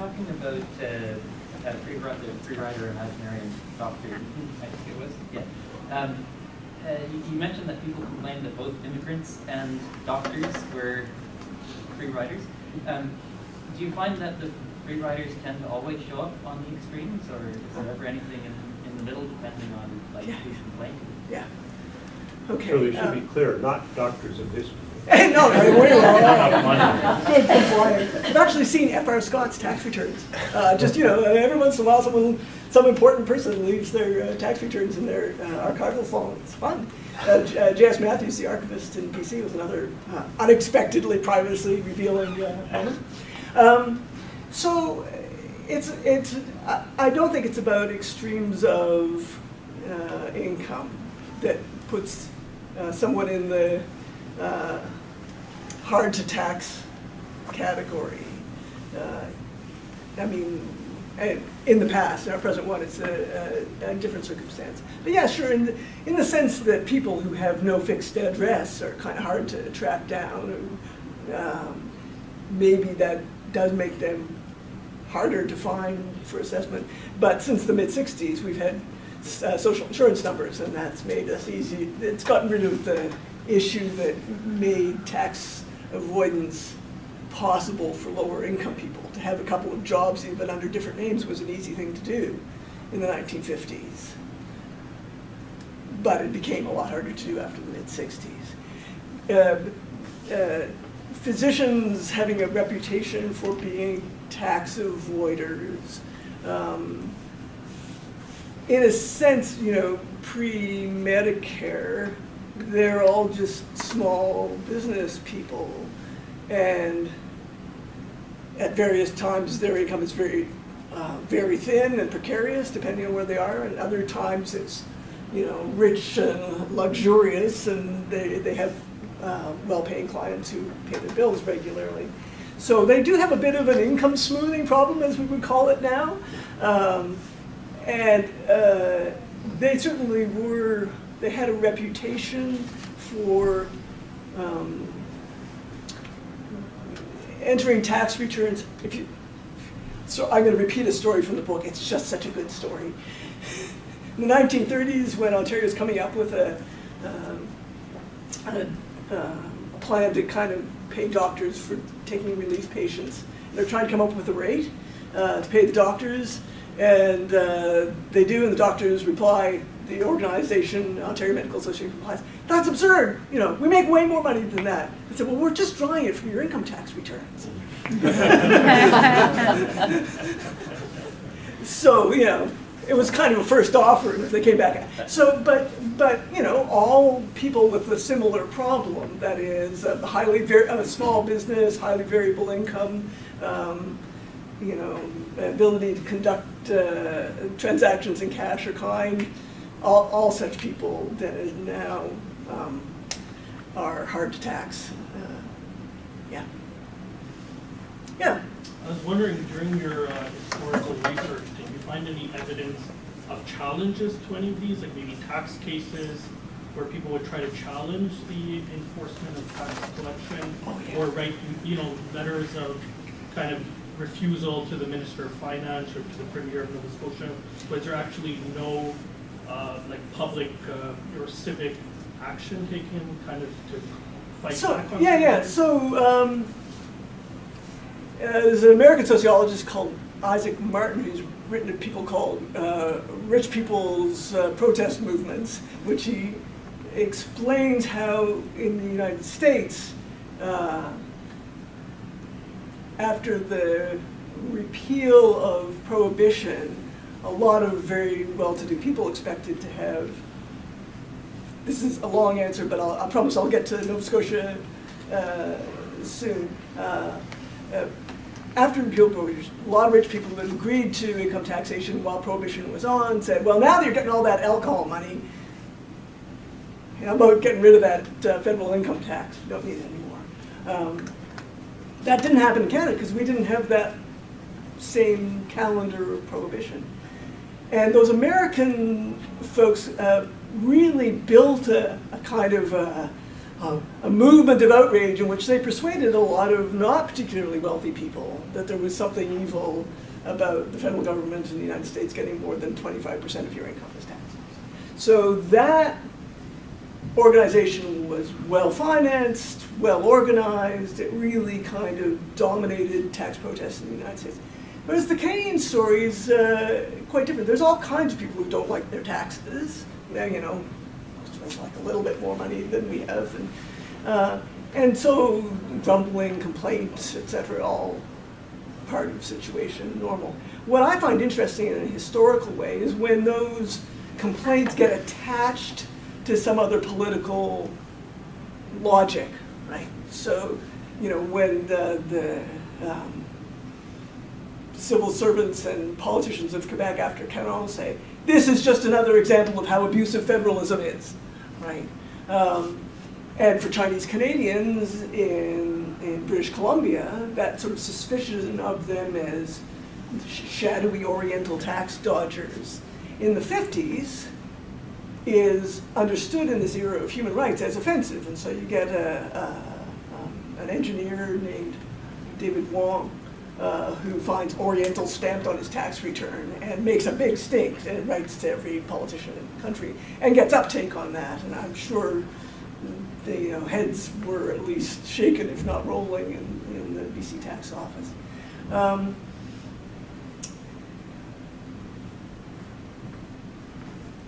talking about free rider imaginary doctor, I think it was. Yeah. You mentioned that people complained that both immigrants and doctors were free riders. Do you find that the free riders tend to always show up on the extremes, or is there ever anything in the middle, depending on like who's complaining? Yeah. Okay. So we should be clear, not doctors of history. No, way wrong. Good compliance. I've actually seen F.R. Scott's tax returns. Just, every once in a while some important person leaves their tax returns in their archival file. It's fun. J.S. Matthews, the archivist in BC, was another unexpectedly privacy revealing moment. So I don't think it's about extremes of income that puts someone in the hard to tax category. I mean, in the past, in our present one, it's a different circumstance. But yeah, sure, in the sense that people who have no fixed address are kind of hard to track down, maybe that does make them harder to find for assessment. But since the mid-60s, we've had social insurance numbers, and that's made us easy. It's gotten rid of the issue that made tax avoidance possible for lower income people. To have a couple of jobs even under different names was an easy thing to do in the 1950s. But it became a lot harder to do after the mid-60s. Physicians having a reputation for being tax avoiders, in a sense, pre-Medicare, they're all just small business people, and at various times their income is very, very thin and precarious, depending on where they are, and other times it's, rich and luxurious, and they have well-paying clients who pay their bills regularly. So they do have a bit of an income smoothing problem, as we would call it now, and they certainly were. They had a reputation for entering tax returns. So I'm going to repeat a story from the book. It's just such a good story. In the 1930s, when Ontario was coming up with a plan to kind of pay doctors for taking relief patients, they're trying to come up with a rate to pay the doctors, and they do, and the doctors reply. The organization, Ontario Medical Association, replies, "That's absurd. We make way more money than that." I said, "Well, we're just drawing it from your income tax returns." So, it was kind of a first offer if they came back. So, but all people with a similar problem, that is a small business, highly variable income, ability to conduct transactions in cash or kind, all such people that is now are hard to tax. Yeah. I was wondering, during your historical research, did you find any evidence of challenges to any of these, like maybe tax cases where people would try to challenge the enforcement of tax collection, or write, letters of kind of refusal to the Minister of Finance or to the Premier of Nova Scotia? Was there actually no public or civic action taken kind of to fight back on that? So there's an American sociologist called Isaac Martin who's written a people called Rich People's Protest Movements, which he explains how in the United States, after the repeal of prohibition, a lot of very well-to-do people expected to have, this is a long answer, but I promise I'll get to Nova Scotia soon. After repeal prohibition, a lot of rich people that agreed to income taxation while prohibition was on said, well, now that you're getting all that alcohol money, how about getting rid of that federal income tax? You don't need it anymore. That didn't happen in Canada because we didn't have that same calendar of prohibition. And those American folks really built a kind of a movement of outrage in which they persuaded a lot of not particularly wealthy people that there was something evil about the federal government in the United States getting more than 25% of your income as taxes. So that organization was well-financed, well-organized. It really kind of dominated tax protests in the United States. Whereas the Canadian story is quite different. There's all kinds of people who don't like their taxes. You know, most of us like a little bit more money than we have. And so grumbling, complaints, et cetera, all part of the situation, normal. What I find interesting in a historical way is when those complaints get attached to some other political logic, right? So, you know, when the civil servants and politicians of Quebec after Caron say, this is just another example of how abusive federalism is, right? And for Chinese Canadians in British Columbia, that sort of suspicion of them as shadowy Oriental tax dodgers in the 50s is understood in this era of human rights as offensive. And so you get an engineer named David Wong who finds Oriental stamped on his tax return and makes a big stink and writes to every politician in the country and gets uptake on that. And I'm sure the heads were at least shaken, if not rolling, in the BC tax office.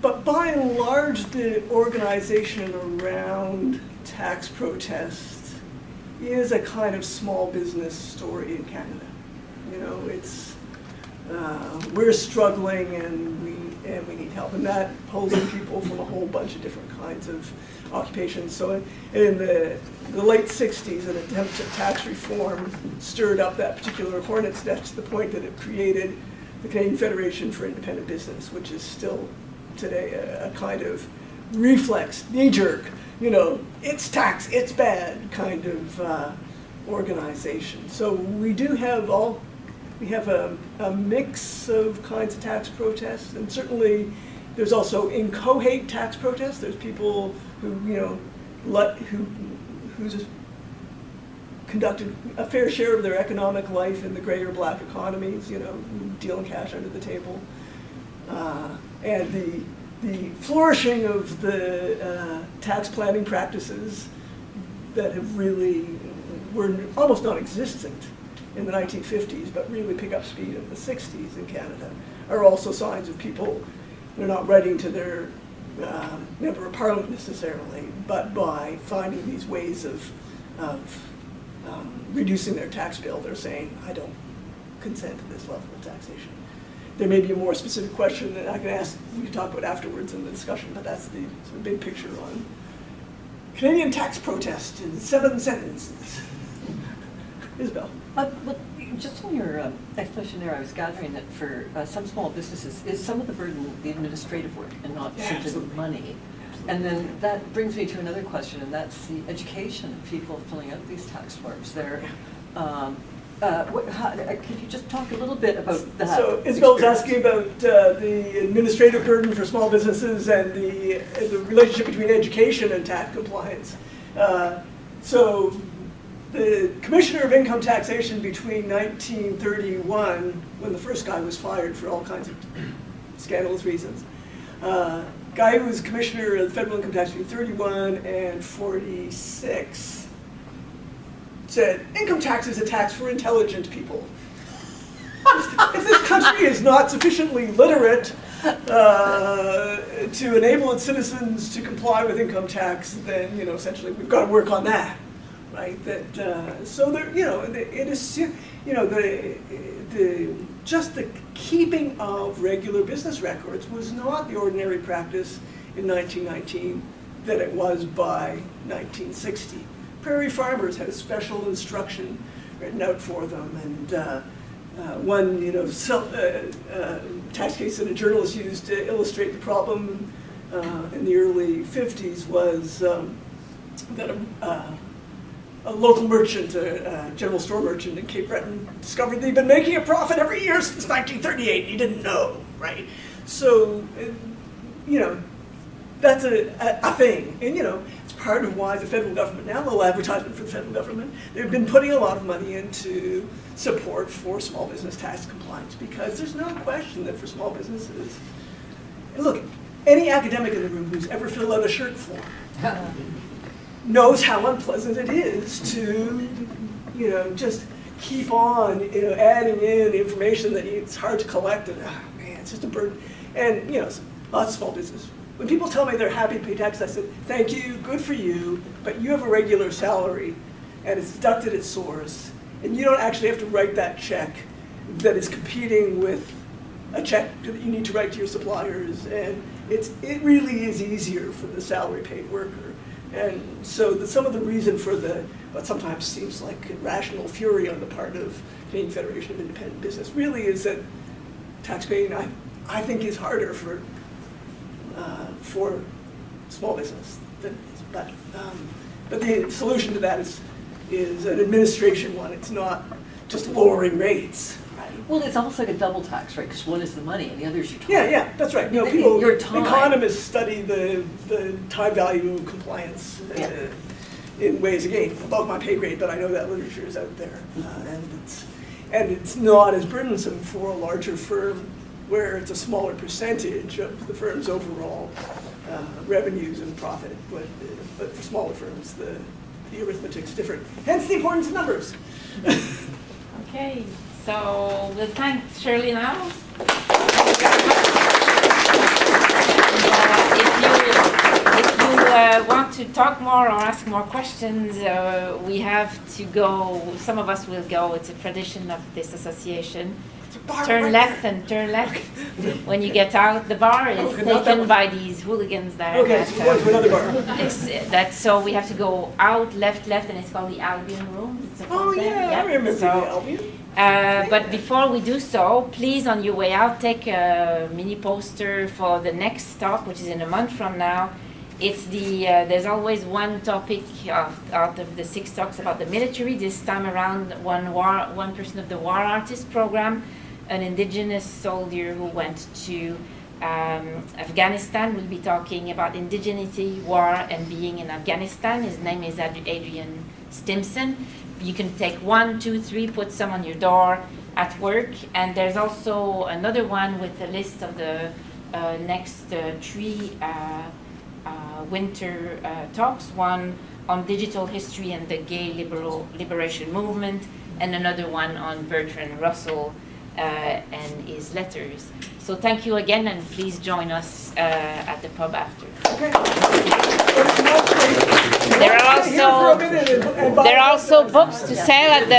But by and large, the organization around tax protest is a kind of small business story in Canada. You know, it's we're struggling and we need help, and that pulls in people from a whole bunch of different kinds of occupations. So in the late 60s, an attempt at tax reform stirred up that particular hornet's nest to the point that it created the Canadian Federation for Independent Business, which is still today a kind of reflex, knee-jerk, you know, it's tax, it's bad kind of organization. So we do have a mix of kinds of tax protests, and certainly there's also inchoate tax protests. There's people who, you know, who just conducted a fair share of their economic life in the gray or black economies, you know, dealing cash under the table. And the flourishing of the tax planning practices that have really were almost non-existent in the 1950s, but really pick up speed in the 60s in Canada, are also signs of people, they're not writing to their member of parliament necessarily, but by finding these ways of reducing their tax bill, they're saying, I don't consent to this level of taxation. There may be a more specific question that I can ask, we can talk about afterwards in the discussion, but that's the sort of big picture on Canadian tax protest in 7 sentences. Isabel. Just on your explanation there, I was gathering that for some small businesses, is some of the burden the administrative work and not simply the money. And then that brings me to another question, and that's the education of people filling out these tax forms. Could you just talk a little bit about that? So Isabel was asking about the administrative burden for small businesses and the relationship between education and tax compliance. So the Commissioner of Income Taxation between 1931, when the first guy was fired for all kinds of scandalous reasons, guy who was Commissioner of the Federal Income Tax between 31 and 46, said, income tax is a tax for intelligent people. If this country is not sufficiently literate to enable its citizens to comply with income tax, then, you know, essentially we've got to work on that, right? That so there, you know, it is, you know, just the keeping of regular business records was not the ordinary practice in 1919 that it was by 1960. Prairie farmers had a special instruction written out for them, and one, you know, tax case that a journalist used to illustrate the problem in the early 50s was that a local merchant, a general store merchant in Cape Breton, discovered they'd been making a profit every year since 1938, and he didn't know, right? So, you know, that's a thing, and you know, it's part of why the federal government, now a little advertisement for the federal government, they've been putting a lot of money into support for small business tax compliance, because there's no question that for small businesses, and look, any academic in the room who's ever filled out a shirt form knows how unpleasant it is to, just keep on, adding in information that it's hard to collect, and man, it's just a burden. And lots of small business. When people tell me they're happy to pay taxes, I said, thank you, good for you, but you have a regular salary, and it's deducted at source, and you don't actually have to write that check that is competing with a check that you need to write to your suppliers, and it really is easier for the salary paid worker. And so some of the reason for what sometimes seems like irrational fury on the part of Canadian Federation of Independent Business really is that tax paying, I think, is harder for small business than but the solution to that is an administration one. It's not just lowering rates. Well, it's almost like a double tax, right? Because one is the money and the other is your time. Yeah, that's right. Your time. Economists study the time value of compliance in ways, again, above my pay grade, but I know that literature is out there. And it's not as burdensome for a larger firm where it's a smaller percentage of the firm's overall revenues and profit. But for smaller firms, the arithmetic's different. Hence the importance of numbers. Okay, so we'll thank Shirley now. If you want to talk more or ask more questions, we have to go. Some of us will go. It's a tradition of this association. Turn left and turn left when you get out. The bar is taken by these hooligans there. Okay, so we're going to another bar. So we have to go out, left, and it's called the Albion Room. It's a fun thing. I remember the Albion. But before we do so, please, on your way out, take a mini poster for the next talk, which is in a month from now. It's there's always one topic out of the 6 talks about the military. This time around, one person of the War Artist program, an indigenous soldier who went to Afghanistan, will be talking about indigeneity, war, and being in Afghanistan. His name is Adrian Stimson. You can take 1, 2, 3, put some on your door at work. And there's also another one with a list of the next 3 winter talks. One on digital history and the gay liberation movement, and another one on Bertrand Russell and his letters. So thank you again, and please join us at the pub after. Okay. There are also books to sell at the